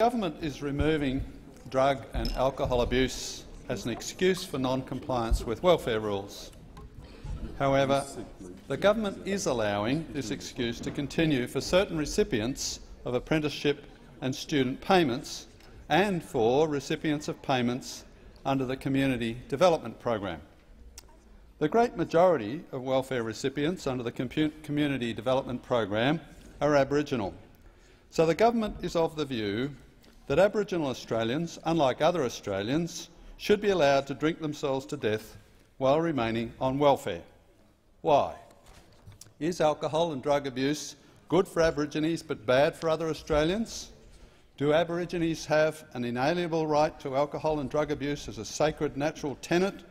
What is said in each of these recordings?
The government is removing drug and alcohol abuse as an excuse for non-compliance with welfare rules. However, the government is allowing this excuse to continue for certain recipients of apprenticeship and student payments and for recipients of payments under the Community Development Program. The great majority of welfare recipients under the Community Development Program are Aboriginal, so the government is of the view that Aboriginal Australians, unlike other Australians, should be allowed to drink themselves to death while remaining on welfare. Why? Is alcohol and drug abuse good for Aborigines but bad for other Australians? Do Aborigines have an inalienable right to alcohol and drug abuse as a sacred natural tenet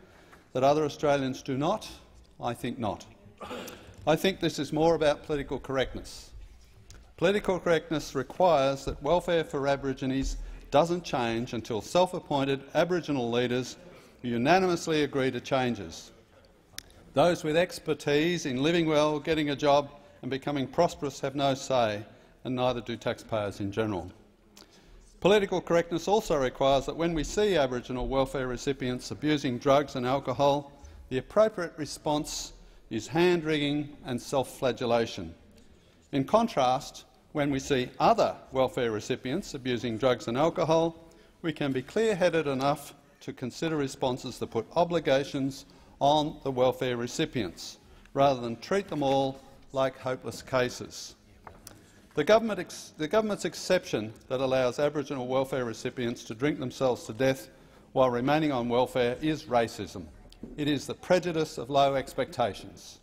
that other Australians do not? I think not. I think this is more about political correctness. Political correctness requires that welfare for Aborigines doesn't change until self-appointed Aboriginal leaders unanimously agree to changes. Those with expertise in living well, getting a job and becoming prosperous have no say, and neither do taxpayers in general. Political correctness also requires that when we see Aboriginal welfare recipients abusing drugs and alcohol, the appropriate response is hand-wringing and self-flagellation. In contrast, when we see other welfare recipients abusing drugs and alcohol, we can be clear-headed enough to consider responses that put obligations on the welfare recipients, rather than treat them all like hopeless cases. The government's exception that allows Aboriginal welfare recipients to drink themselves to death while remaining on welfare is racism. It is the prejudice of low expectations.